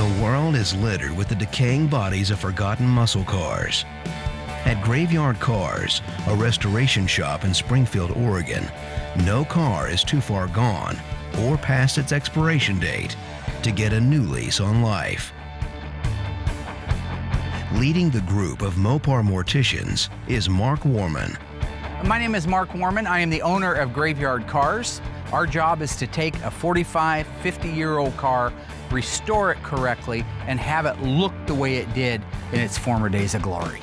The world is littered with the decaying bodies of forgotten muscle cars. At Graveyard Carz, a restoration shop in Springfield, Oregon, no car is too far gone or past its expiration date to get a new lease on life. Leading the group of Mopar morticians is Mark Warman. My name is Mark Warman. I am the owner of Graveyard Carz. Our job is to take a 45, 50-year-old car, restore it correctly, and have it look the way it did in its former days of glory.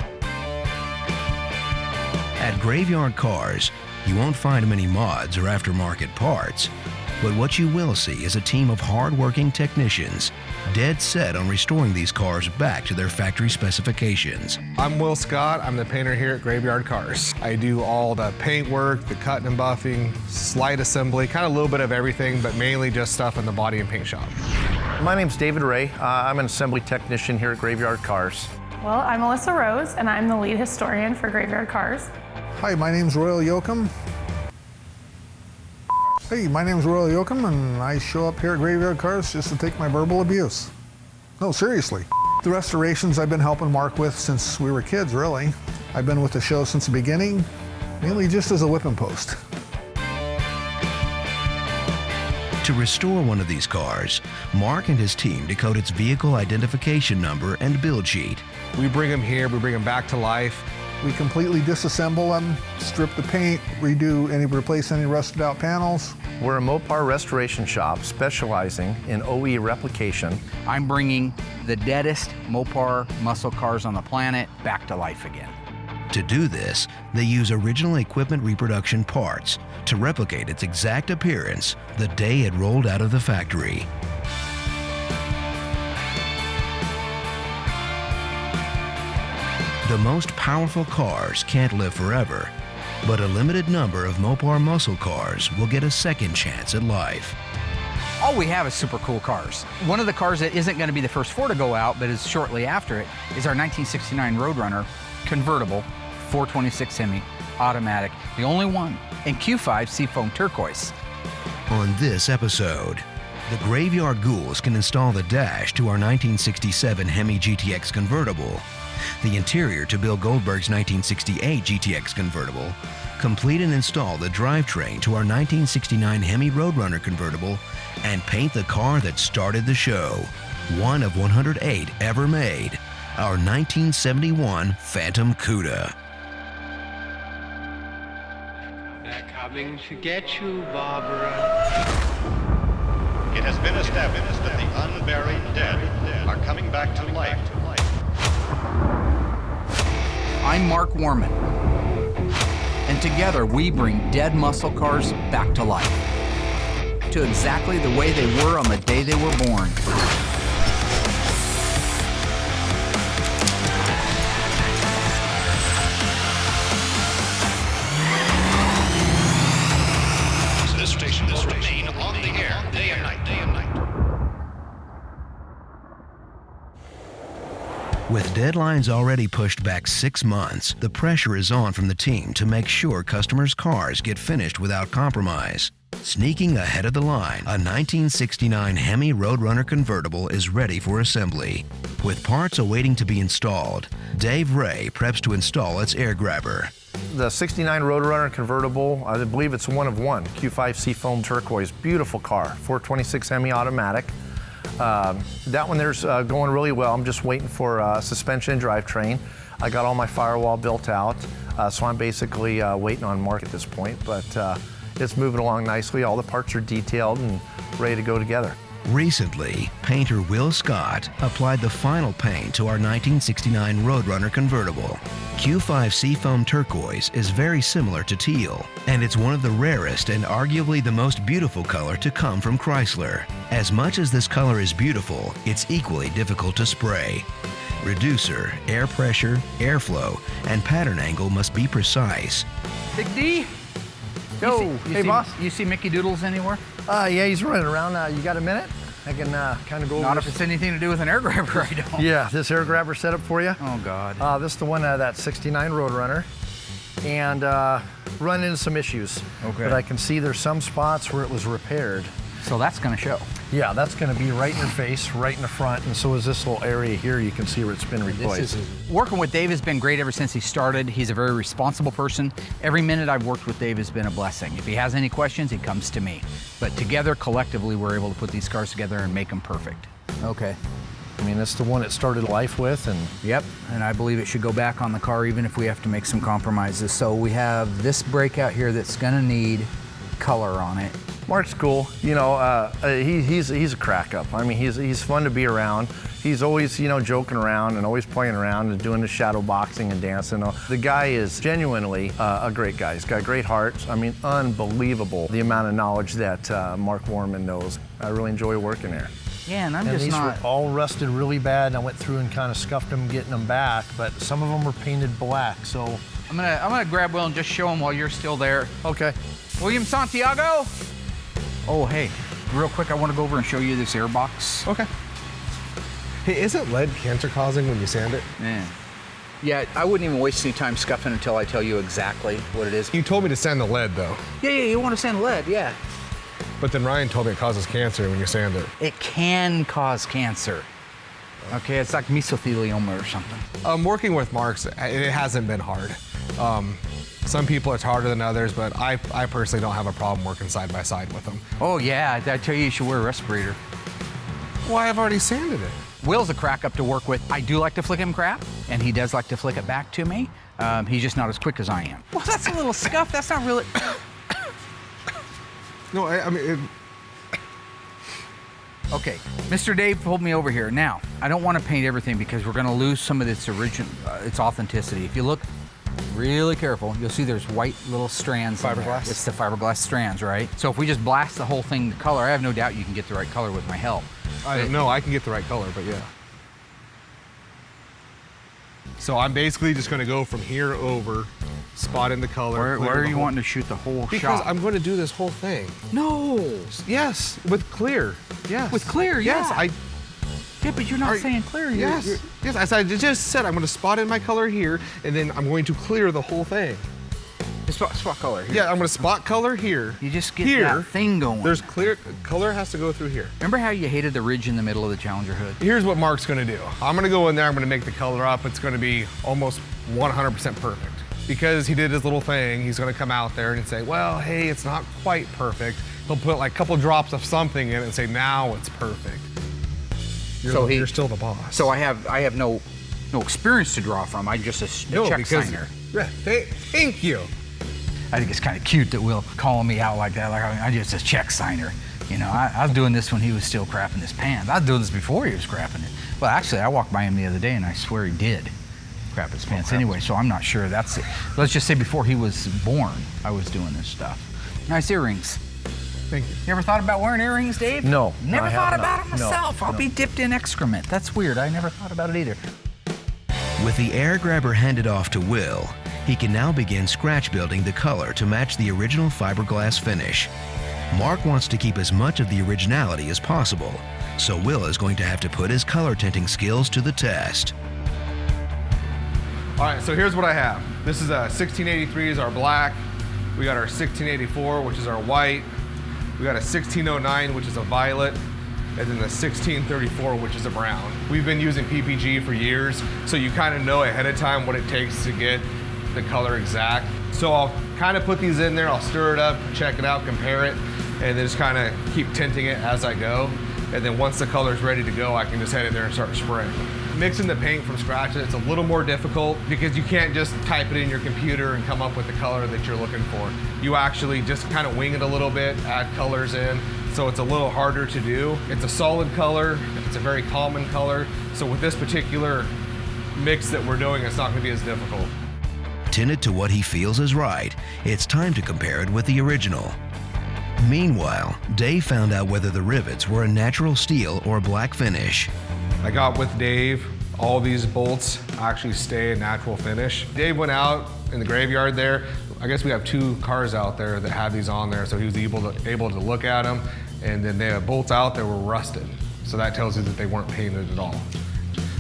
At Graveyard Carz, you won't find many mods or aftermarket parts, but what you will see is a team of hard-working technicians dead set on restoring these cars back to their factory specifications. I'm Will Scott. I'm the painter here at Graveyard Carz. I do all the paint work, the cutting and buffing, slight assembly, kind of a little bit of everything, but mainly just stuff in the body and paint shop. My name's David Ray. I'm an assembly technician here at Graveyard Carz. Well, I'm Alyssa Rose, and I'm the lead historian for Graveyard Carz. Hi, my name's Royal Yoakum. Hey, my name's Royal Yoakum, and I show up here at Graveyard Carz just to take my verbal abuse. No, seriously. The restorations I've been helping Mark with since we were kids, really. I've been with the show since the beginning, mainly just as a whipping post. To restore one of these cars, Mark and his team decode its vehicle identification number and build sheet. We bring them here, we bring them back to life. We completely disassemble them, strip the paint, replace any rusted out panels. We're a Mopar restoration shop specializing in OE replication. I'm bringing the deadest Mopar muscle cars on the planet back to life again. To do this, they use original equipment reproduction parts to replicate its exact appearance the day it rolled out of the factory. The most powerful cars can't live forever, but a limited number of Mopar muscle cars will get a second chance at life. All we have is super cool cars. One of the cars that isn't going to be the first four to go out, but is shortly after it, is our 1969 Roadrunner convertible 426 Hemi automatic, the only one in Q5 Seafoam Turquoise. On this episode, the Graveyard Ghouls can install the dash to our 1967 Hemi GTX convertible, the interior to Bill Goldberg's 1968 GTX convertible, complete and install the drivetrain to our 1969 Hemi Roadrunner convertible, and paint the car that started the show, one of 108 ever made, our 1971 Phantom Cuda. They're coming to get you, Barbara. It has been established that the unburied dead are coming back to life. I'm Mark Warman, and together we bring dead muscle cars back to life, to exactly the way they were on the day they were born. This station will remain on the air day and night. With deadlines already pushed back 6 months, the pressure is on from the team to make sure customers' cars get finished without compromise. Sneaking ahead of the line, a 1969 Hemi Roadrunner convertible is ready for assembly. With parts awaiting to be installed, Dave Ray preps to install its air grabber. The 69 Roadrunner convertible, I believe it's one of one, Q5 Seafoam Turquoise, beautiful car, 426 Hemi automatic. That one there's going really well. I'm just waiting for suspension and drivetrain. I got all my firewall built out, so I'm basically waiting on Mark at this point, but it's moving along nicely. All the parts are detailed and ready to go together. Recently, painter Will Scott applied the final paint to our 1969 Roadrunner convertible. Q5 Seafoam Turquoise is very similar to teal, and it's one of the rarest and arguably the most beautiful color to come from Chrysler. As much as this color is beautiful, it's equally difficult to spray. Reducer, air pressure, airflow, and pattern angle must be precise. Big D? Hey, boss. You see Mickey Doodles anywhere? Yeah, he's running around. You got a minute? I can kind of go over Not if this. it's anything to do with an air grabber, I don't. Yeah, this air grabber setup for you. Oh, God. This is the one that 69 Roadrunner. And run into some issues. Okay. But I can see there's some spots where it was repaired. So that's going to show. Yeah, that's gonna be right in your face, right in the front, and so is this little area here. You can see where it's been replaced. Working with Dave has been great ever since he started. He's a very responsible person. Every minute I've worked with Dave has been a blessing. If he has any questions, he comes to me. But together, collectively, we're able to put these cars together and make them perfect. Okay. I mean, it's the one it started life with, and Yep, and I believe it should go back on the car even if we have to make some compromises. So we have this breakout here that's gonna need color on it. Mark's cool. You know, he's a crack up. I mean, he's fun to be around. He's always, you know, joking around and always playing around and doing the shadow boxing and dancing. The guy is genuinely a great guy. He's got a great heart. I mean, unbelievable the amount of knowledge that Mark Warman knows. I really enjoy working there. Yeah, and These were all rusted really bad, and I went through and kind of scuffed them, getting them back, but some of them were painted black, so. I'm gonna grab Will and just show him while you're still there. Okay. William Santiago. Oh, hey, real quick, I want to go over and show you this air box. Okay. Hey, isn't lead cancer causing when you sand it? Yeah, I wouldn't even waste any time scuffing until I tell you exactly what it is. You told me to sand the lead though. Yeah, you want to sand lead, yeah. But then Ryan told me it causes cancer when you sand it. It can cause cancer. Okay, it's like mesothelioma or something. Working with Mark's, it hasn't been hard. Some people it's harder than others, but I personally don't have a problem working side by side with them. Oh yeah, I tell you should wear a respirator. Well, I've already sanded it. Will's a crack up to work with. I do like to flick him crap, and he does like to flick it back to me. He's just not as quick as I am. Well, that's a little scuff. That's not really. No, I mean. Okay, Mr. Dave pulled me over here. Now, I don't want to paint everything because we're going to lose some of its its authenticity. If you look really careful, you'll see there's white little strands. Fiberglass? It's the fiberglass strands, right? So if we just blast the whole thing to color, I have no doubt you can get the right color with my help. I don't know, I can get the right color, but yeah. So I'm basically just going to go from here over, spot in the color. Where are you wanting to shoot the whole because shot? Because I'm going to do this whole thing. No. Yes, with clear. Yes. With clear, yes. Yeah. Yeah, but you're not saying clear. Yes. Yes, I just said I'm going to spot in my color here, and then I'm going to clear the whole thing. Spot color here. Yeah, I'm going to spot color here. You just get here, that thing going. There's clear, color has to go through here. Remember how you hated the ridge in the middle of the Challenger hood? Here's what Mark's going to do. I'm going to go in there, I'm going to make the color up. It's going to be almost 100% perfect. Because he did his little thing, he's going to come out there and say, well, hey, it's not quite perfect. He'll put like a couple drops of something in it and say, now it's perfect. You're still the boss. So I have no experience to draw from. I'm just a check signer. Yeah, thank you. I think it's kind of cute that Will calling me out like that. Like I'm just a check signer. You know, I was doing this when he was still crapping his pants. I was doing this before he was crapping it. Well, actually, I walked by him the other day and I swear he did crap his pants anyway. So I'm not sure that's it. Let's just say before he was born, I was doing this stuff. Nice earrings. Thank you. You ever thought about wearing earrings, Dave? No. Never thought about it myself. No. I'll be dipped in excrement. That's weird. I never thought about it either. With the air grabber handed off to Will, he can now begin scratch building the color to match the original fiberglass finish. Mark wants to keep as much of the originality as possible, so Will is going to have to put his color tinting skills to the test. All right, so here's what I have. This is a 1683 is our black. We got our 1684, which is our white. We got a 1609, which is a violet, and then the 1634, which is a brown. We've been using PPG for years, so you kind of know ahead of time what it takes to get the color exact. So I'll kind of put these in there, I'll stir it up, check it out, compare it, and then just kind of keep tinting it as I go. And then once the color's ready to go, I can just head in there and start spraying. Mixing the paint from scratch, it's a little more difficult because you can't just type it in your computer and come up with the color that you're looking for. You actually just kind of wing it a little bit, add colors in, so it's a little harder to do. It's a solid color, it's a very common color, so with this particular mix that we're doing, it's not going to be as difficult. Tinted to what he feels is right, it's time to compare it with the original. Meanwhile, Dave found out whether the rivets were a natural steel or black finish. I got with Dave, all these bolts actually stay a natural finish. Dave went out in the graveyard there. I guess we have 2 cars out there that had these on there, so he was able to look at them, and then they have bolts out that were rusted. So that tells you that they weren't painted at all.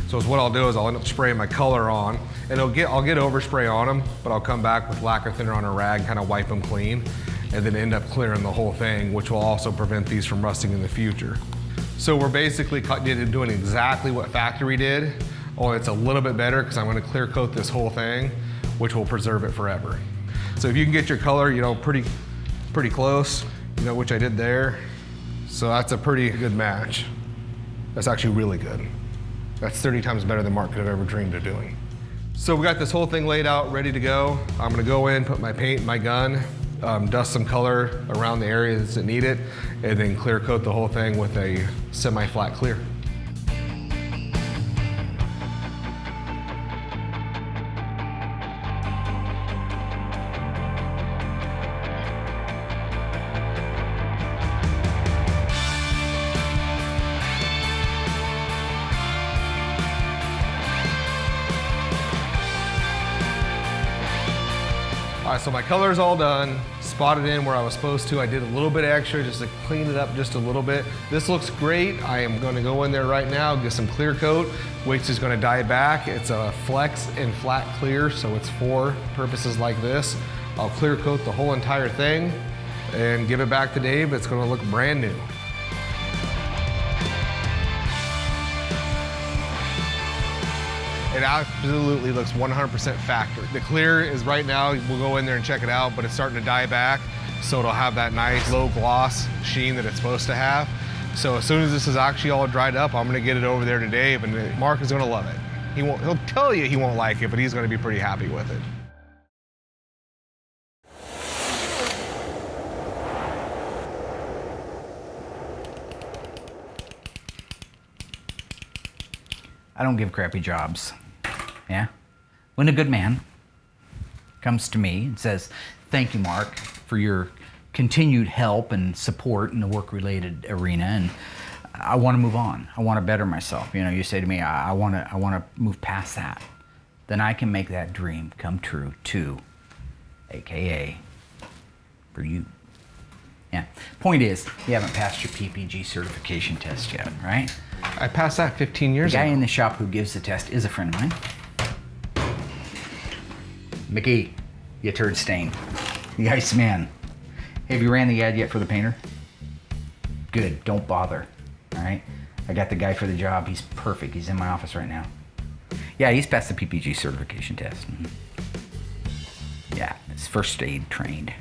So what I'll do is I'll end up spraying my color on, and I'll get overspray on them, but I'll come back with lacquer thinner on a rag, kind of wipe them clean, and then end up clearing the whole thing, which will also prevent these from rusting in the future. So we're basically doing exactly what factory did, only it's a little bit better because I'm going to clear coat this whole thing, which will preserve it forever. So if you can get your color, you know, pretty close, you know, which I did there. So that's a pretty good match. That's actually really good. That's 30 times better than Mark could have ever dreamed of doing. So we got this whole thing laid out, ready to go. I'm gonna go in, put my paint in my gun, dust some color around the areas that need it, and then clear coat the whole thing with a semi-flat clear. All right, so my color's all done, spotted in where I was supposed to. I did a little bit extra just to clean it up just a little bit. This looks great. I am gonna go in there right now, get some clear coat, which is gonna dye back. It's a flex and flat clear, so it's for purposes like this. I'll clear coat the whole entire thing and give it back to Dave. It's gonna look brand new. It absolutely looks 100% factory. The clear is right now, we'll go in there and check it out, but it's starting to dye back, so it'll have that nice low gloss sheen that it's supposed to have. So as soon as this is actually all dried up, I'm gonna get it over there to Dave, and Mark is gonna love it. He'll tell you he won't like it, but he's gonna be pretty happy with it. I don't give crappy jobs. Yeah? When a good man comes to me and says, thank you, Mark, for your continued help and support in the work-related arena, and I want to move on. I want to better myself. You know, you say to me, I want to move past that. Then I can make that dream come true too, AKA for you. Yeah. Point is, you haven't passed your PPG certification test yet, right? I passed that 15 years ago. The guy in the shop who gives the test is a friend of mine. Mickey, you turd stain. The Iceman. Have you ran the ad yet for the painter? Good, don't bother, all right? I got the guy for the job, he's perfect. He's in my office right now. Yeah, he's passed the PPG certification test. Yeah, it's first aid trained.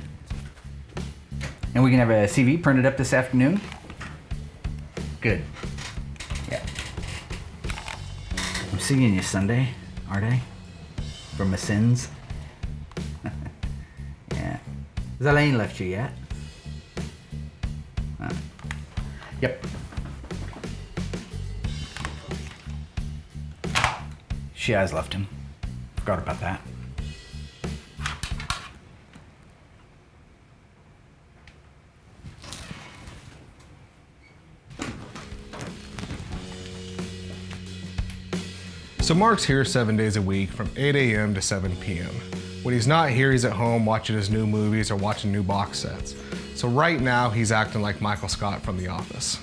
And we can have a CV printed up this afternoon? Good. Yeah. I'm seeing you Sunday, aren't I? For my sins? Yeah. Has Elaine left you yet? Yep. She has left him. Forgot about that. So Mark's here 7 days a week from 8 a.m. to 7 p.m. When he's not here, he's at home watching his new movies or watching new box sets. So right now, he's acting like Michael Scott from The Office.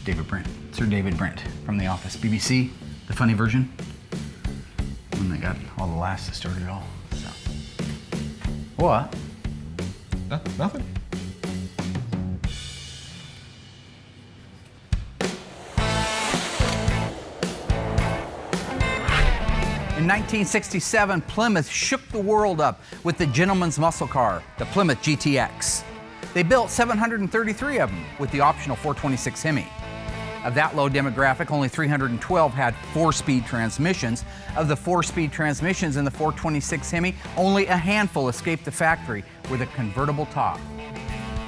David Brent, Sir David Brent from The Office. BBC, the funny version. And they got all the laughs that started it all, so. What? Nothing. In 1967, Plymouth shook the world up with the gentleman's muscle car, the Plymouth GTX. They built 733 of them with the optional 426 Hemi. Of that low demographic, only 312 had 4-speed transmissions. Of the 4-speed transmissions in the 426 Hemi, only a handful escaped the factory with a convertible top.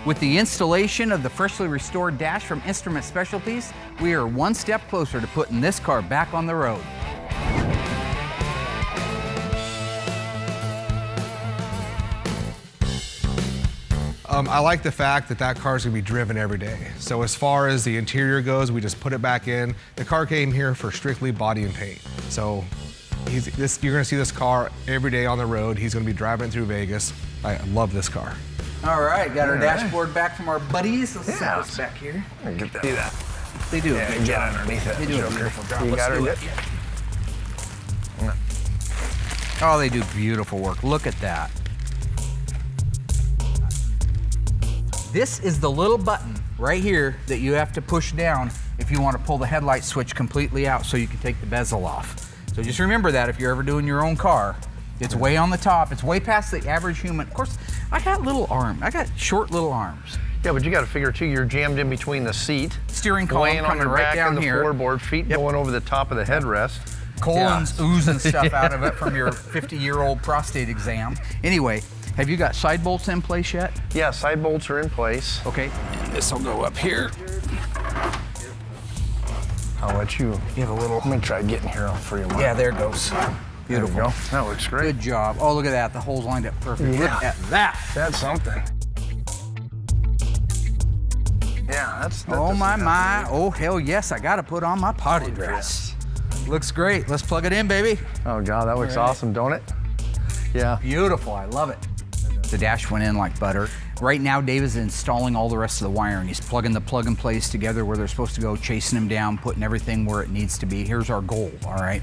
With the installation of the freshly restored dash from Instrument Specialties, we are one step closer to putting this car back on the road. I like the fact that that car's gonna be driven every day. So as far as the interior goes, we just put it back in. The car came here for strictly body and paint. So you're gonna see this car every day on the road. He's gonna be driving it through Vegas. I love this car. All right, got our dashboard back from our buddies. Let's set this back here. Get that. Do that. They do a good job. Underneath it. They do a beautiful job. You Let's got do it. it. Oh, they do beautiful work. Look at that. This is the little button right here that you have to push down if you want to pull the headlight switch completely out so you can take the bezel off. So just remember that if you're ever doing your own car. It's way on the top. It's way past the average human. Of course, I got little arms. I got short little arms. Yeah, but you got to figure too, you're jammed in between the seat, Steering column weighing on coming your right back down of the here. floorboard, feet going over the top of the headrest. Colon's oozing stuff out of it from your 50-year-old prostate exam. Anyway, have you got side bolts in place yet? Yeah, side bolts are in place. Okay, and this will go up here. I'll let you. You have a little. I'm gonna try getting here for you. Mark. Yeah, there it goes. Beautiful. There we go. That looks great. Good job. Oh, look at that. The holes lined up perfect. Yeah. Look at that. That's something. Yeah, that's. Oh my. Oh hell yes! I gotta put on my party dress. Looks great. Let's plug it in, baby. Oh God, that looks awesome, don't it? Yeah. Beautiful. I love it. The dash went in like butter. Right now, Dave is installing all the rest of the wiring. He's plugging the plug and plays together where they're supposed to go, chasing them down, putting everything where it needs to be. Here's our goal, all right?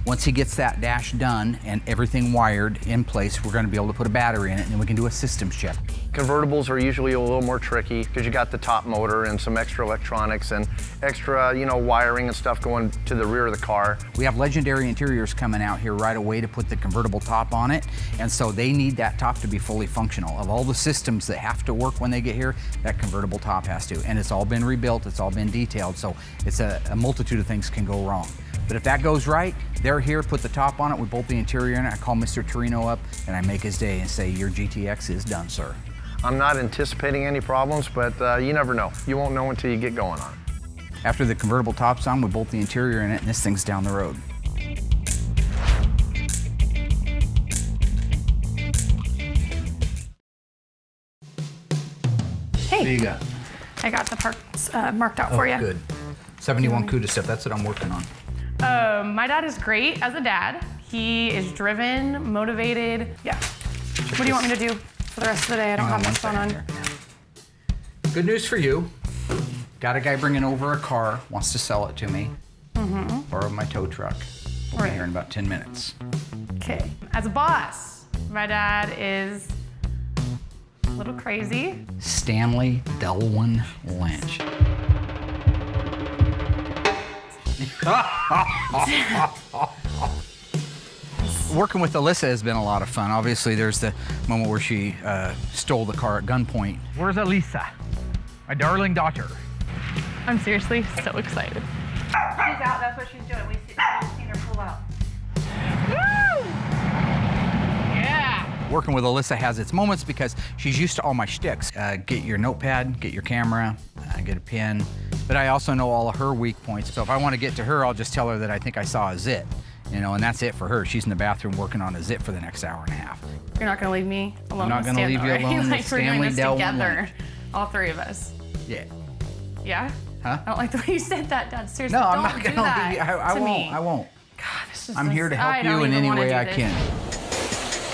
Once he gets that dash done and everything wired in place, we're gonna be able to put a battery in it and then we can do a systems check. Convertibles are usually a little more tricky because you got the top motor and some extra electronics and extra, wiring and stuff going to the rear of the car. We have Legendary Interiors coming out here right away to put the convertible top on it, and so they need that top to be fully functional. Of all the systems that have to work when they get here, that convertible top has to, and it's all been rebuilt, it's all been detailed, so it's a multitude of things can go wrong. But if that goes right, they're here, put the top on it, we bolt the interior in it, I call Mr. Torino up, and I make his day and say, your GTX is done, sir. I'm not anticipating any problems, but you never know. You won't know until you get going on it. After the convertible top's on, we bolt the interior in it, and this thing's down the road. Hey, What do you got? I got the parts marked out for you. Good. 71 CUDA stuff, that's what I'm working on. My dad is great as a dad. He is driven, motivated. Yeah. What do you want me to do for the rest of the day? I don't have much going on. Good news for you. Got a guy bringing over a car, wants to sell it to me. Borrow my tow truck. We'll be here in about 10 minutes. Okay. As a boss, my dad is a little crazy. Stanley Delwyn Lynch. Working with Allysa has been a lot of fun. Obviously, there's the moment where she stole the car at gunpoint. Where's Allysa? My darling daughter. I'm seriously so excited. She's out, that's what she's doing. We've seen her pull out. Woo! Yeah! Working with Allysa has its moments because she's used to all my shticks. Get your notepad, get your camera, get a pen. But I also know all of her weak points. So if I want to get to her, I'll just tell her that I think I saw a zit. And that's it for her. She's in the bathroom working on a zit for the next hour and a half. You're not gonna leave me alone. I'm not with gonna Stan, leave you though, right? alone with Like we're doing Stanley this Delwyn together, Lynch. all three of us. Yeah. Yeah? Huh? I don't like the way you said that, Dad. Seriously, No, I'm don't not do gonna that leave you. I to won't. me. I won't. God, this is I'm here to help I you don't in even any wanna way do I this. can.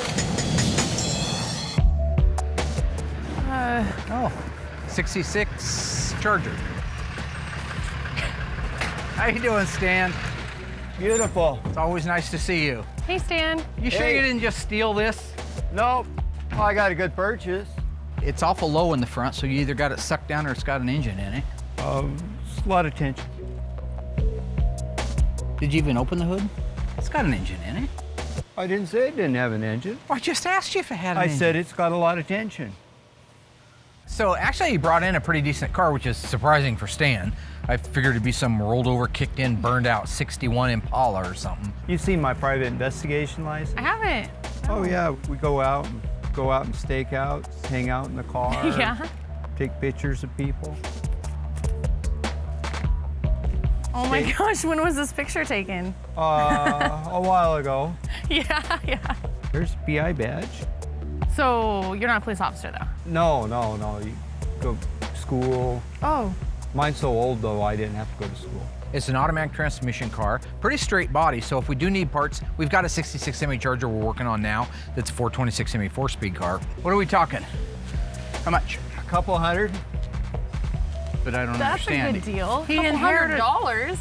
Oh, 66 Charger. How you doing, Stan? Beautiful. It's always nice to see you. Hey, Stan. You sure Hey. you didn't just steal this? Nope. Oh, I got a good purchase. It's awful low in the front, so you either got it sucked down or it's got an engine in it. It's a lot of tension. Did you even open the hood? It's got an engine in it. I didn't say it didn't have an engine. Well, I just asked you if it had an I engine. said it's got a lot of tension. So actually, you brought in a pretty decent car, which is surprising for Stan. I figured it'd be some rolled over, kicked in, burned out 61 Impala or something. You've seen my private investigation license? I haven't. Oh yeah, we go out and stake out, hang out in the car. Yeah. Take pictures of people. Oh my gosh, when was this picture taken? A while ago. Yeah. Here's BI badge. So you're not a police officer, though? No. You go to school. Oh. Mine's so old though, I didn't have to go to school. It's an automatic transmission car, pretty straight body, so if we do need parts, we've got a 66 Hemi Charger we're working on now that's a 426 Hemi 4-speed car. What are we talking? How much? A couple hundred. But I don't That's understand. a good deal. He $200. inherited-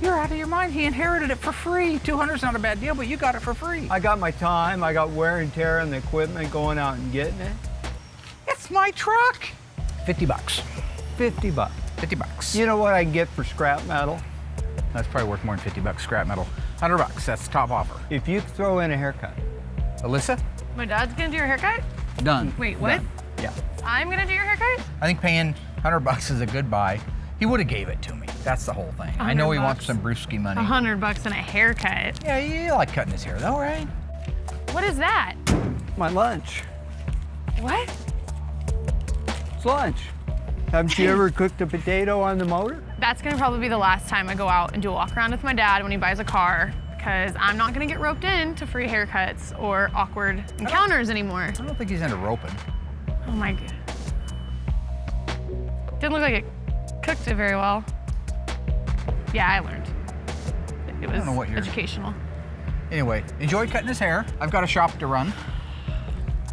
You're out of your mind. He inherited it for free. $200's not a bad deal, but you got it for free. I got my time, I got wear and tear on the equipment, going out and getting it. It's my truck. $50. 50 bucks. 50 bucks. You know what I can get for scrap metal? That's probably worth more than 50 bucks scrap metal. 100 bucks, that's the top offer. If you throw in a haircut. Alyssa? My dad's gonna do your haircut? Done. Wait, what? Done. Yeah. I'm gonna do your haircut? I think paying 100 bucks is a good buy. He would have gave it to me. That's the whole thing. I know he wants some brewski money. 100 bucks and a haircut. Yeah, you like cutting his hair though, right? What is that? My lunch. What? It's lunch. Haven't you ever cooked a potato on the motor? That's gonna probably be the last time I go out and do a walk around with my dad when he buys a car, because I'm not gonna get roped in to free haircuts or awkward encounters anymore. I don't think he's into roping. Oh my god. Didn't look like it cooked it very well. Yeah, I learned. It was know what you're- educational. Anyway, enjoyed cutting his hair. I've got a shop to run,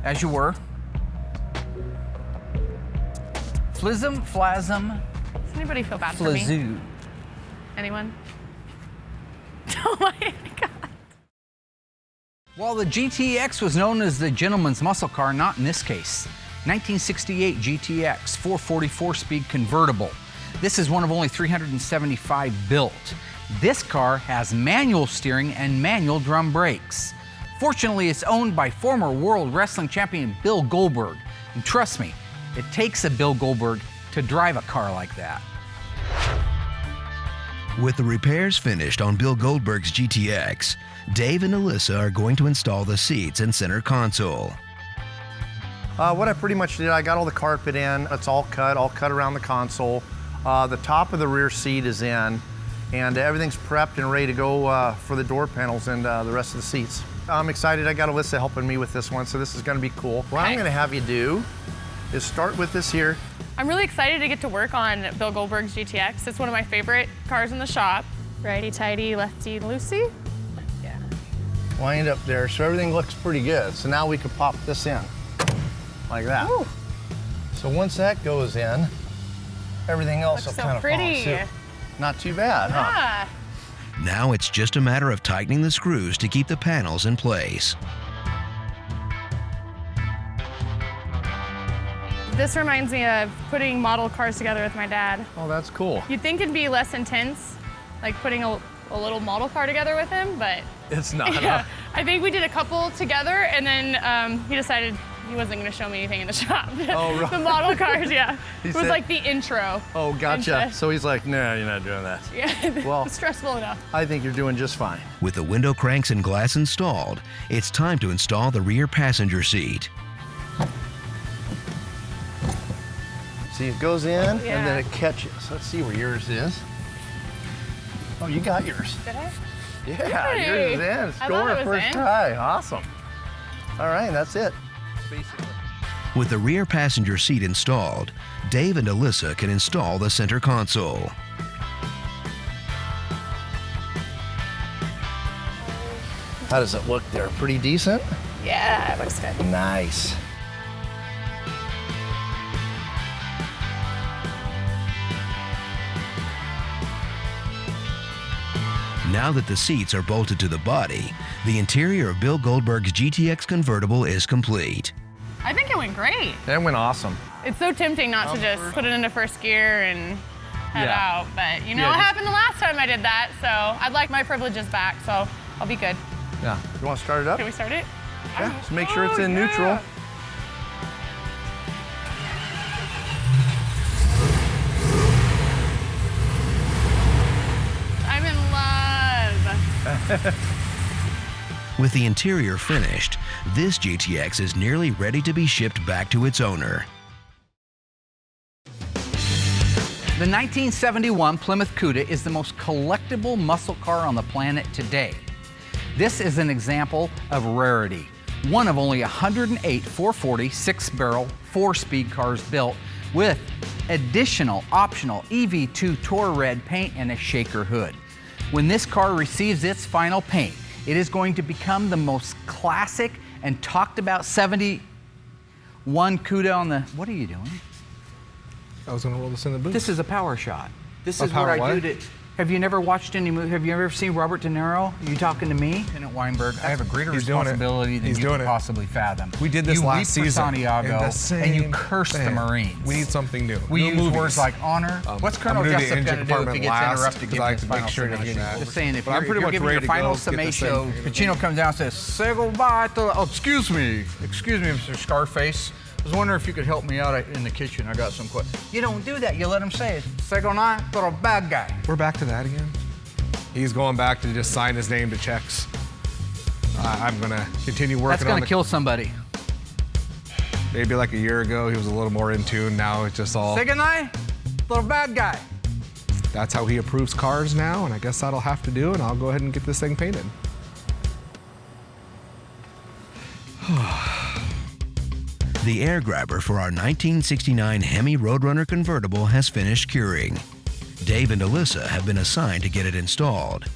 as you were. Flism, flasm, Does anybody feel bad for me? flazoo. Anyone? Oh my god. While the GTX was known as the gentleman's muscle car, not in this case. 1968 GTX 444-speed convertible. This is one of only 375 built. This car has manual steering and manual drum brakes. Fortunately, it's owned by former World Wrestling Champion Bill Goldberg. And trust me, it takes a Bill Goldberg to drive a car like that. With the repairs finished on Bill Goldberg's GTX, Dave and Alyssa are going to install the seats and center console. What I pretty much did, I got all the carpet in. It's all cut around the console. The top of the rear seat is in, and everything's prepped and ready to go for the door panels and the rest of the seats. I'm excited. I got Alyssa helping me with this one, so this is going to be cool. What I'm going to have you do is start with this here. I'm really excited to get to work on Bill Goldberg's GTX. It's one of my favorite cars in the shop. Righty-tighty, lefty-loosey. Yeah. Wind up there, so everything looks pretty good. So now we can pop this in, like that. Ooh. So once that goes in, everything else Looks will so kind of follow pretty. suit. Not too bad, huh? Ah. Now it's just a matter of tightening the screws to keep the panels in place. This reminds me of putting model cars together with my dad. Oh, that's cool. You'd think it'd be less intense, like putting a little model car together with him, but It's not, yeah, huh? I think we did a couple together, and then he decided he wasn't going to show me anything in the shop. Oh, right. The model cars, yeah. He It was said- like the intro. Oh, gotcha. Into- So he's like, no, you're not doing that. Yeah, Well- it's stressful enough. I think you're doing just fine. With the window cranks and glass installed, it's time to install the rear passenger seat. See, it goes in and Yeah. then it catches. Let's see where yours is. Oh, you got yours. Did I? Yeah, Hey, yours is in. I thought Score it was first in. try. Awesome. All right, that's it. With the rear passenger seat installed, Dave and Alyssa can install the center console. How does it look there? Pretty decent? Yeah, it looks good. Nice. Now that the seats are bolted to the body, the interior of Bill Goldberg's GTX convertible is complete. I think it went great. That went awesome. It's so tempting not to just put it into first gear and head Yeah. out, but you know Yeah, what just- happened the last time I did that, so I'd like my privileges back, so I'll be good. Yeah. You want to start it up? Can we start it? Yeah. Just make sure it's Oh, in yeah. neutral. I'm in love. With the interior finished, this GTX is nearly ready to be shipped back to its owner. The 1971 Plymouth Cuda is the most collectible muscle car on the planet today. This is an example of rarity. One of only 108 440 6-barrel 4-speed cars built with additional optional EV2 Tour Red paint and a shaker hood. When this car receives its final paint, it is going to become the most classic and talked about 71 Cuda on the, what are you doing? I was gonna roll this in the booth. This is a power shot. This A is what power I what? do to Have you never watched any movie? Have you ever seen Robert De Niro? Are you talking to me? Lieutenant Weinberg, I have a greater responsibility than you can possibly fathom. We did this last season. You leap for Santiago, and you curse the Marines. We need something new. We use words like honor. What's Colonel Jessup going to do if he gets interrupted? Because I like to make sure that Just saying, if you're giving your final summation, Pacino comes down and says, say goodbye to, oh, excuse me, Mr. Scarface. I was wondering if you could help me out in the kitchen. I got some questions. You don't do that. You let him say it. Say goodnight to a bad guy. We're back to that again. He's going back to just sign his name to checks. I'm going to continue working on That's going to kill somebody. Maybe like a year ago, he was a little more in tune. Now it's just all... Say goodnight, little bad guy. That's how he approves cars now, and I guess that'll have to do, and I'll go ahead and get this thing painted. The air grabber for our 1969 Hemi Roadrunner convertible has finished curing. Dave and Allysa have been assigned to get it installed.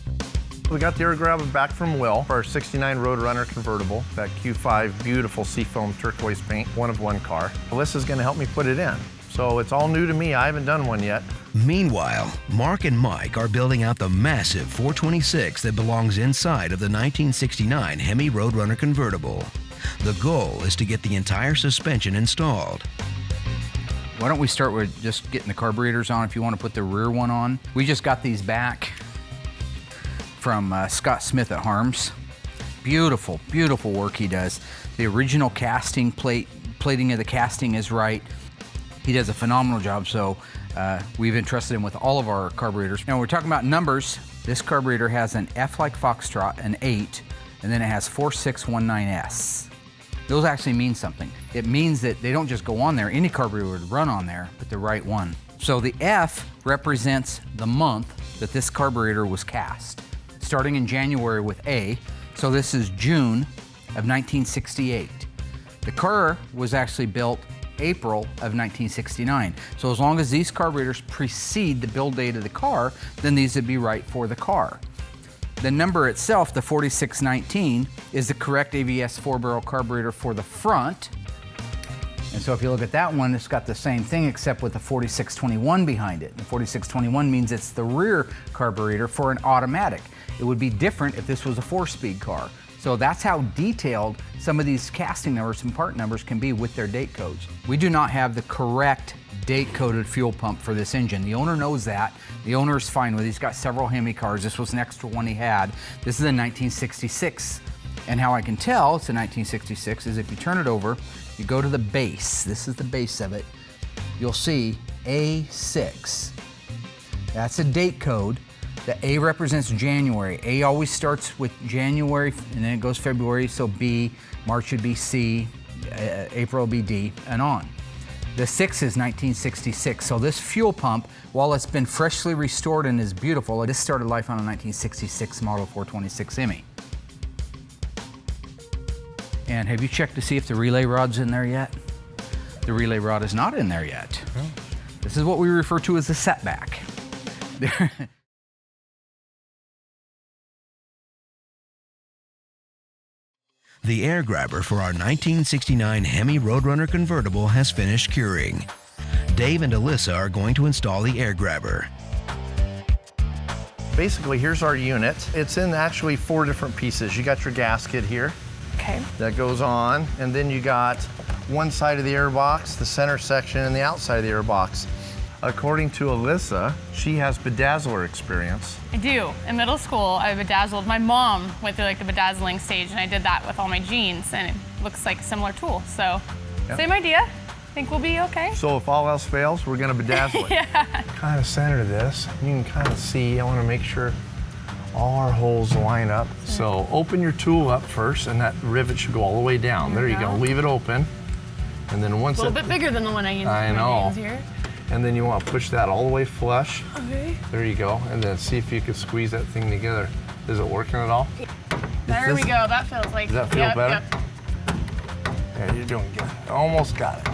We got the air grabber back from Will for our 69 Roadrunner convertible, that Q5 beautiful seafoam turquoise paint, one-of-one car. Alyssa's gonna help me put it in. So it's all new to me, I haven't done one yet. Meanwhile, Mark and Mike are building out the massive 426 that belongs inside of the 1969 Hemi Roadrunner convertible. The goal is to get the entire suspension installed. Why don't we start with just getting the carburetors on if you want to put the rear one on. We just got these back from Scott Smith at Harms. Beautiful, beautiful work he does. The original casting plating of the casting is right. He does a phenomenal job, so we've entrusted him with all of our carburetors. Now we're talking about numbers. This carburetor has an F like Foxtrot, an 8, and then it has 4619S. Those actually mean something. It means that they don't just go on there. Any carburetor would run on there, but the right one. So the F represents the month that this carburetor was cast, starting in January with A. So this is June of 1968. The car was actually built April of 1969. So as long as these carburetors precede the build date of the car, then these would be right for the car. The number itself, the 4619, is the correct AVS 4-barrel carburetor for the front. And so if you look at that one, it's got the same thing except with the 4621 behind it. The 4621 means it's the rear carburetor for an automatic. It would be different if this was a 4-speed car. So that's how detailed some of these casting numbers and part numbers can be with their date codes. We do not have the correct date-coded fuel pump for this engine. The owner knows that. The owner is fine with it. He's got several Hemi cars. This was an extra one he had. This is a 1966. And how I can tell it's a 1966 is if you turn it over, you go to the base. This is the base of it. You'll see A6. That's a date code. The A represents January. A always starts with January and then it goes February, so B, March would be C, April will be D, and on. The 6 is 1966, so this fuel pump, while it's been freshly restored and is beautiful, this started life on a 1966 model 426 Hemi. And have you checked to see if the relay rod's in there yet? The relay rod is not in there yet. Oh. This is what we refer to as the setback. The air grabber for our 1969 Hemi Roadrunner convertible has finished curing. Dave and Allysa are going to install the air grabber. Basically, here's our unit. It's in actually 4 different pieces. You got your gasket here. Okay. That goes on, and then you got one side of the air box, the center section, and the outside of the air box. According to Allysa, she has bedazzler experience. I do. In middle school, I bedazzled. My mom went through like the bedazzling stage, and I did that with all my jeans, and it looks like a similar tool. So, yep. Same idea. I think we'll be okay. So if all else fails, we're gonna bedazzle it. Yeah. Kind of center this. You can kind of see, I wanna make sure all our holes line up. So open your tool up first, and that rivet should go all the way down. There you go. Leave it open. And then once a little bit bigger than the one I used. I know. Here. And then you want to push that all the way flush. Okay. There you go. And then see if you can squeeze that thing together. Is it working at all? There we go. That feels like. Does that feel better? Yep. Yeah, you're doing good. Almost got it.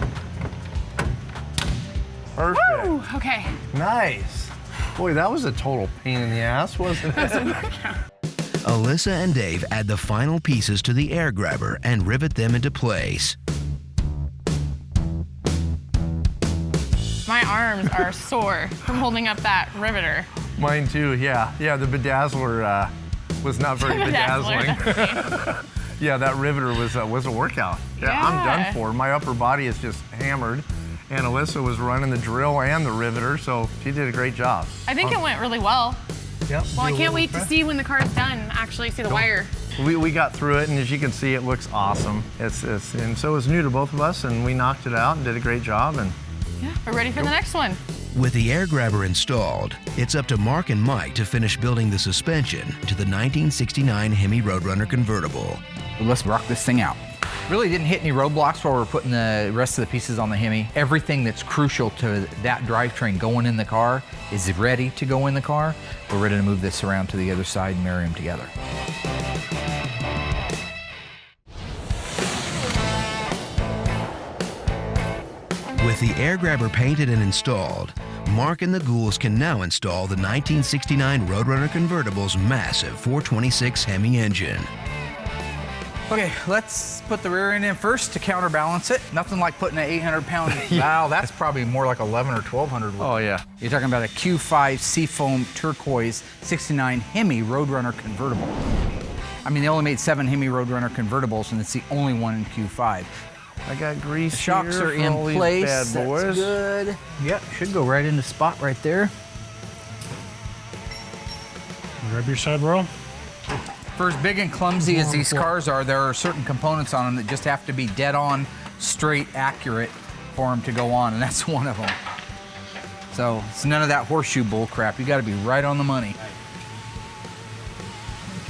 Perfect. Woo! Okay. Nice. Boy, that was a total pain in the ass, wasn't it? Allysa and Dave add the final pieces to the air grabber and rivet them into place. My arms are sore from holding up that riveter. Mine too, yeah. Yeah, the bedazzler was not very bedazzling. Yeah, that riveter was a workout. Yeah, I'm done for. My upper body is just hammered. And Allysa was running the drill and the riveter, so she did a great job. I think it went really well. Yep. Well, I can't wait to see when the car is done, actually see the wire. We got through it, and as you can see, it looks awesome. And so it was new to both of us, and we knocked it out and did a great job. And yeah, we're ready for the next one. With the air grabber installed, it's up to Mark and Mike to finish building the suspension to the 1969 Hemi Roadrunner convertible. Let's rock this thing out. Really didn't hit any roadblocks while we're putting the rest of the pieces on the Hemi. Everything that's crucial to that drivetrain going in the car is ready to go in the car. We're ready to move this around to the other side and marry them together. With the air grabber painted and installed, Mark and the Ghouls can now install the 1969 Roadrunner convertible's massive 426 Hemi engine. Okay, let's put the rear end in first to counterbalance it. Nothing like putting an 800-pound valve. That's probably more like 11 or 1200. oh yeah. You're talking about a Q5 Seafoam Turquoise 69 Hemi Roadrunner convertible. I mean, they only made 7 Hemi Roadrunner convertibles, and it's the only one in Q5. I got grease. The shocks here are in all these place. Bad boys. That's good. Yep, should go right in the spot right there. Grab your side roll. For as big and clumsy as these cars are, there are certain components on them that just have to be dead on, straight, accurate for them to go on, and that's one of them. So it's none of that horseshoe bull crap. You got to be right on the money.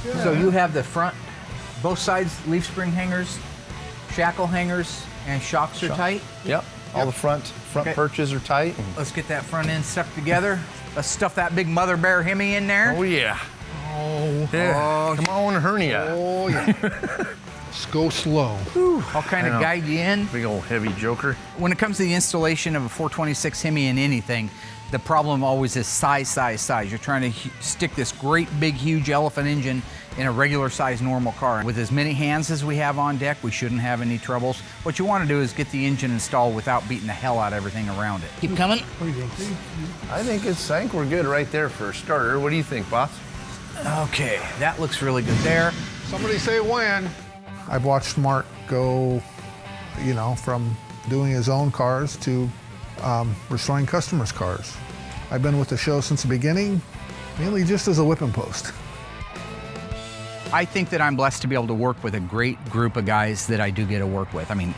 Okay. So you have the front, both sides leaf spring hangers, shackle hangers, and shocks are tight? Yep. All the front perches are tight. Let's get that front end stuck together. Let's stuff that big mother bear Hemi in there. Oh yeah. Oh, yeah. Come on, hernia. Oh yeah. Just go slow. Whew. I'll kind of guide you in. Big old heavy joker. When it comes to the installation of a 426 Hemi in anything, the problem always is size. You're trying to stick this great big huge elephant engine in a regular size normal car. With as many hands as we have on deck, we shouldn't have any troubles. What you want to do is get the engine installed without beating the hell out of everything around it. Keep coming. I think we're good right there for a starter. What do you think, boss? Okay, that looks really good there. Somebody say when. I've watched Mark go, you know, from doing his own cars to restoring customers' cars. I've been with the show since the beginning, mainly just as a whipping post. I think that I'm blessed to be able to work with a great group of guys that I do get to work with. I mean,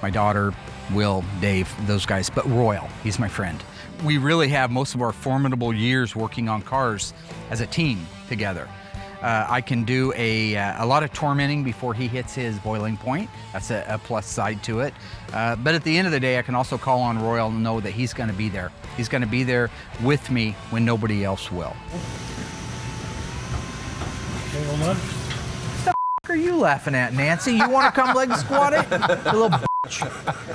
my daughter, Will, Dave, those guys, but Royal, he's my friend. We really have most of our formidable years working on cars as a team together. I can do a lot of tormenting before he hits his boiling point. That's a plus side to it. But at the end of the day, I can also call on Royal and know that he's going to be there. He's going to be there with me when nobody else will. What the f*** are you laughing at, Nancy? You want to come leg squat it? You little bitch.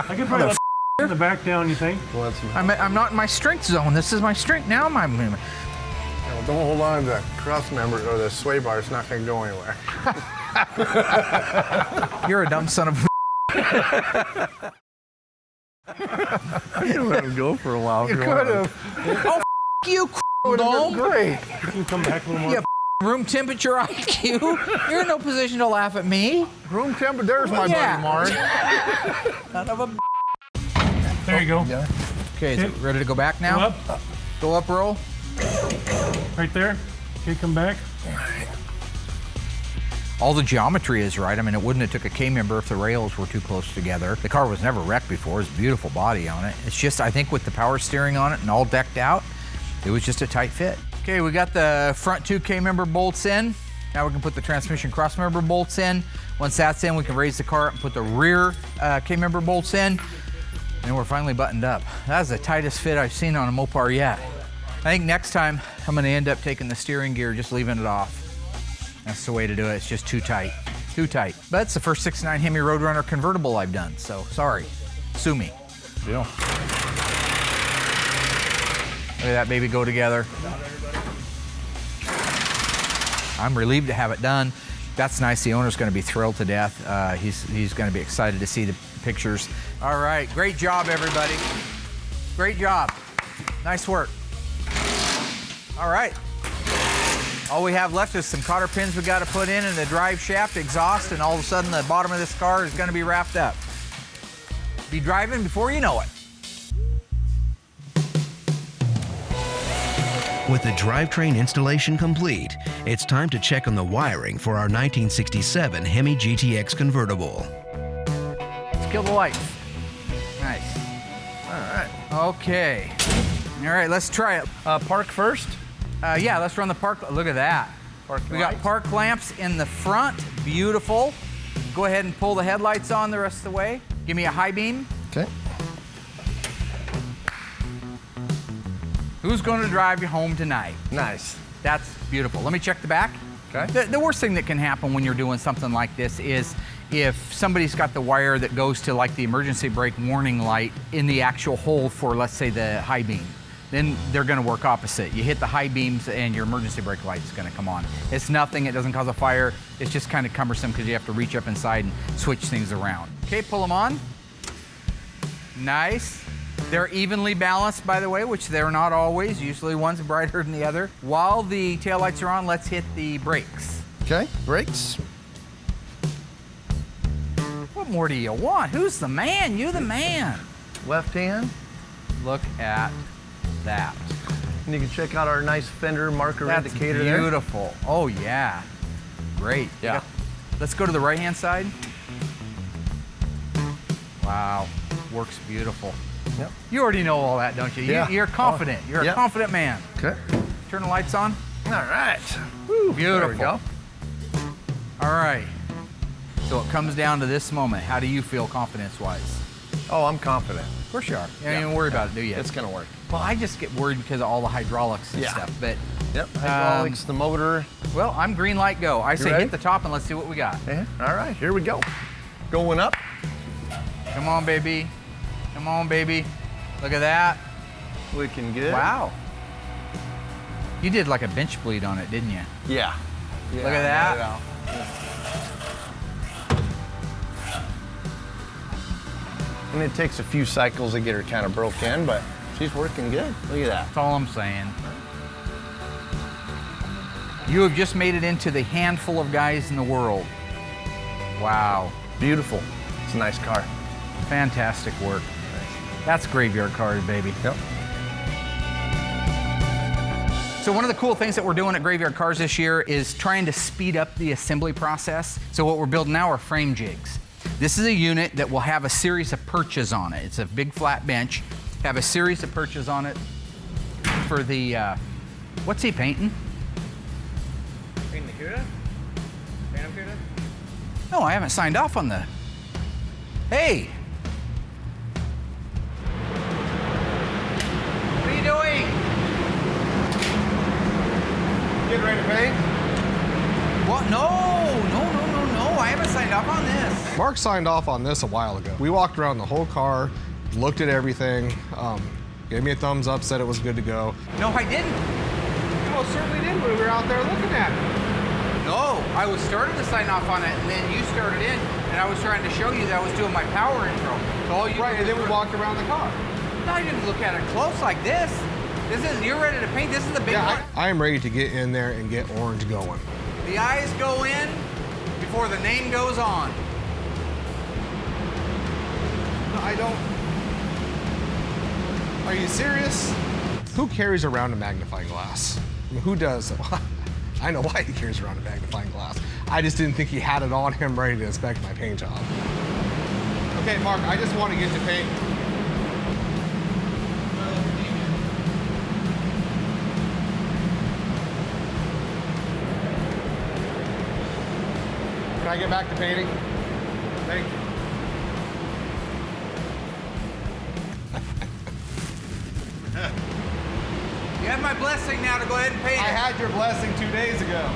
I could probably in the back down, you think? I'm not in my strength zone. This is my strength now. Don't hold on to the cross member or the sway bar. It's not going to go anywhere. You're a dumb son of a I could have let him go for a while. You could have. Oh, you, no. Great. You can come back a little more. Yeah, room temperature IQ. You're in no position to laugh at me. Room temperature, there's my buddy Mark. Son of a. There you go. Yeah. Okay, is it ready to go back now? Go up. Go up, roll. Right there. Okay, come back. All the geometry is right. I mean, it wouldn't have took a K-member if the rails were too close together. The car was never wrecked before. It's a beautiful body on it. It's just, I think with the power steering on it and all decked out, it was just a tight fit. Okay, we got the front 2 K-member bolts in. Now we can put the transmission cross-member bolts in. Once that's in, we can raise the car up and put the rear K-member bolts in. And we're finally buttoned up. That's the tightest fit I've seen on a Mopar yet. I think next time I'm gonna end up taking the steering gear, just leaving it off. That's the way to do it. It's just too tight. Too tight. But it's the first 69 Hemi Roadrunner convertible I've done, so sorry. Sue me. Deal. Look at that baby go together. I'm relieved to have it done. That's nice. The owner's going to be thrilled to death. He's going to be excited to see the pictures. All right, great job, everybody. Great job. Nice work. All right. All we have left is some cotter pins we got to put in and the drive shaft, exhaust, and all of a sudden the bottom of this car is going to be wrapped up. Be driving before you know it. With the drivetrain installation complete, it's time to check on the wiring for our 1967 Hemi GTX convertible. Let's kill the lights. Nice. All right. Okay. All right, let's try it. Park first? Yeah, let's run the park. Look at that. We got park lamps in the front. Beautiful. Go ahead and pull the headlights on the rest of the way. Give me a high beam. Okay. Who's going to drive you home tonight? Nice. That's beautiful. Let me check the back. Okay. The worst thing that can happen when you're doing something like this is if somebody's got the wire that goes to like the emergency brake warning light in the actual hole for, let's say, the high beam, then they're going to work opposite. You hit the high beams and your emergency brake light is going to come on. It's nothing. It doesn't cause a fire. It's just kind of cumbersome because you have to reach up inside and switch things around. Okay, pull them on. Nice. They're evenly balanced, by the way, which they're not always. Usually one's brighter than the other. While the taillights are on, let's hit the brakes. Okay, brakes. What more do you want? Who's the man? You the man. Left hand. Look at that. And you can check out our nice fender marker indicator there. Beautiful. Oh, yeah. Great. Yeah. Let's go to the right-hand side. Wow. Works beautiful. Yep. You already know all that, don't you? Yeah. You're confident. You're a confident man. Okay. Turn the lights on. All right. Woo, beautiful. There we go. All right. So it comes down to this moment. How do you feel confidence-wise? Oh, I'm confident. Of course you are. You don't even worry about it, do you? It's going to work. Well, I just get worried because of all the hydraulics and stuff. But yep, hydraulics, the motor. Well, I'm green light go. I say ready? hit the top and let's see what we got. Yeah. All right, here we go. Going up. Come on, baby. Come on, baby. Look at that. Looking good. Wow. You did like a bench bleed on it, didn't you? Yeah. Look at that. And it takes a few cycles to get her kind of broke in, but she's working good. Look at that. That's all I'm saying. You have just made it into the handful of guys in the world. Wow. Beautiful. It's a nice car. Fantastic work. That's Graveyard Carz, baby. Yep. So one of the cool things that we're doing at Graveyard Carz this year is trying to speed up the assembly process. So what we're building now are frame jigs. This is a unit that will have a series of perches on it. It's a big flat bench. Have a series of perches on it for the, what's he painting? Painting the Cuda? Phantom Cuda? No, I haven't signed off on the, hey! What are you doing? Getting ready to paint? What? No. I haven't signed off on this. Mark signed off on this a while ago. We walked around the whole car, looked at everything, gave me a thumbs up, said it was good to go. No, I didn't. You most certainly did when we were out there looking at it. No, I was starting to sign off on it, and then you started in, and I was trying to show you that I was doing my power intro. So all you right, and then we walked around the car. No, I didn't look at it close like this. You're ready to paint. This is the big one. I am ready to get in there and get orange going. The eyes go in before the name goes on. No, I don't. Are you serious? Who carries around a magnifying glass? I mean, who does? I know why he carries around a magnifying glass. I just didn't think he had it on him ready to inspect my paint job. Okay, Mark, I just want to get to paint. Can I get back to painting? Thank you. You have my blessing now to go ahead and paint it. I had your blessing 2 days ago.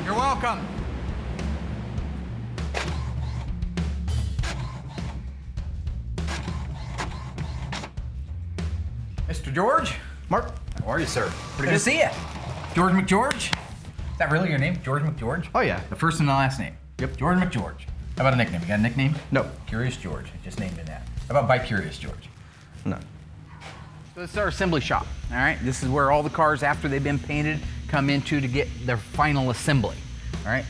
You're welcome. Mr. George? Mark, how are you, sir? Pretty good to see you. George McGeorge? Is that really your name, George McGeorge? Oh, yeah. The first and the last name? Yep. George McGeorge. How about a nickname? You got a nickname? No. Curious George. I just named it that. How about Bi-Curious George? No. So this is our assembly shop, all right? This is where all the cars, after they've been painted, come into to get their final assembly, all right?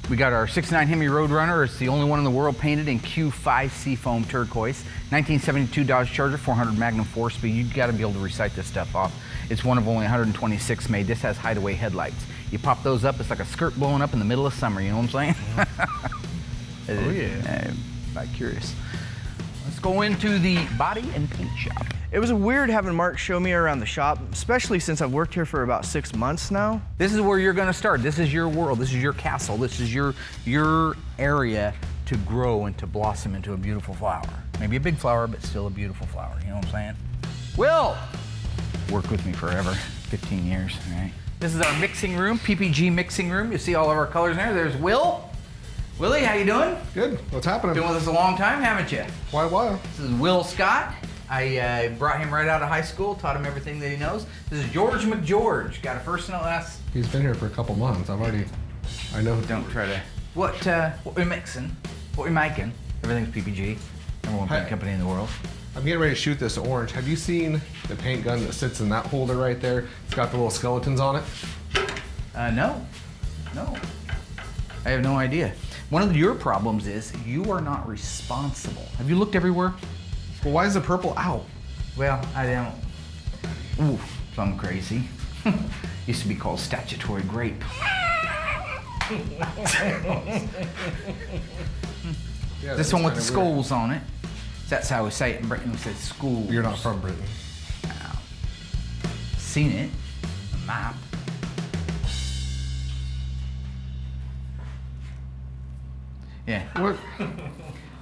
We got our 69 Hemi Road Runner. It's the only one in the world painted in Q5 Seafoam Turquoise. 1972 Dodge Charger, 400 Magnum 4-speed. You've got to be able to recite this stuff off. It's one of only 126 made. This has hideaway headlights. You pop those up, it's like a skirt blowing up in the middle of summer, you know what I'm saying? Oh yeah. I'm curious. Let's go into the body and paint shop. It was weird having Mark show me around the shop, especially since I've worked here for about 6 months now. This is where you're gonna start. This is your world. This is your castle. This is your area to grow and to blossom into a beautiful flower. Maybe a big flower, but still a beautiful flower. You know what I'm saying? Will! Worked with me forever, 15 years, all right? This is our mixing room, PPG mixing room. You see all of our colors in there. There's Will. Willie, how you doing? Good. What's happening? Been with us a long time, haven't you? Why a while? This is Will Scott. I brought him right out of high school, taught him everything that he knows. This is George McGeorge. Got a first and a last. He's been here for a couple months. I know. Don't try to. What we're mixing, what we're making. Everything's PPG. Number one paint company in the world. I'm getting ready to shoot this orange. Have you seen the paint gun that sits in that holder right there? It's got the little skeletons on it. No. I have no idea. One of your problems is you are not responsible. Have you looked everywhere? Well, why is the purple out? Well, I don't. Ooh, plum crazy. Used to be called statutory grape. Yeah, this one with the kinda skulls on it. That's how we say it in Britain. We say schools. You're not from Britain. No. Seen it. A map. Yeah. What?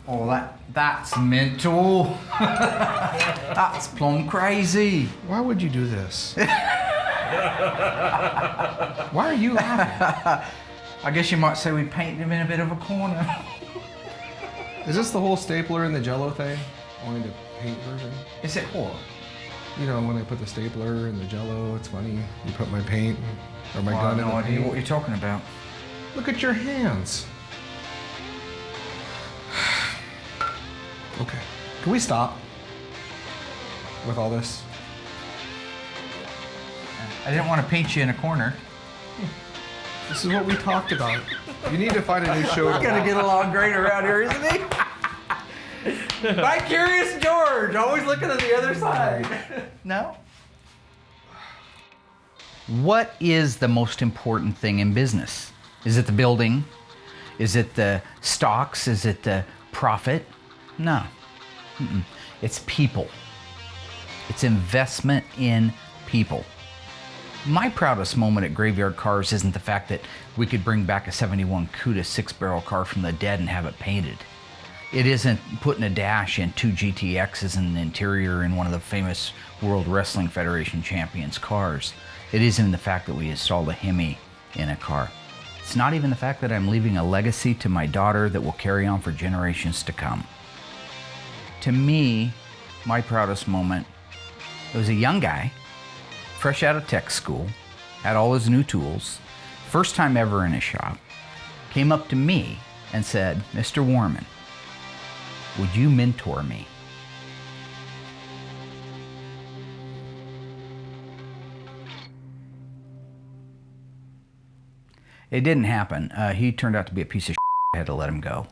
Oh, that's mental. That's plumb crazy. Why would you do this? Why are you laughing? I guess you might say we painted him in a bit of a corner. Is this the whole stapler and the Jello thing? Only the paint version? Is it what? You know, when I put the stapler and the Jello, it's funny. You put my paint or my gun in the I have no idea paint. what you're talking about. Look at your hands. Okay. Can we stop with all this? I didn't want to paint you in a corner. This is what we talked about. You need to find a new show. He's gonna get along great around here, isn't he? My Curious George, always looking at the other side. No? What is the most important thing in business? Is it the building? Is it the stocks? Is it the profit? No. It's people. It's investment in people. My proudest moment at Graveyard Carz isn't the fact that we could bring back a 71 CUDA 6-barrel car from the dead and have it painted. It isn't putting a dash in 2 GTXs in the interior in one of the famous World Wrestling Federation champions' cars. It isn't the fact that we installed a Hemi in a car. It's not even the fact that I'm leaving a legacy to my daughter that will carry on for generations to come. To me, my proudest moment, it was a young guy, fresh out of tech school, had all his new tools, first time ever in a shop, came up to me and said, "Mr. Warman, would you mentor me?" It didn't happen. He turned out to be a piece of shit. I had to let him go.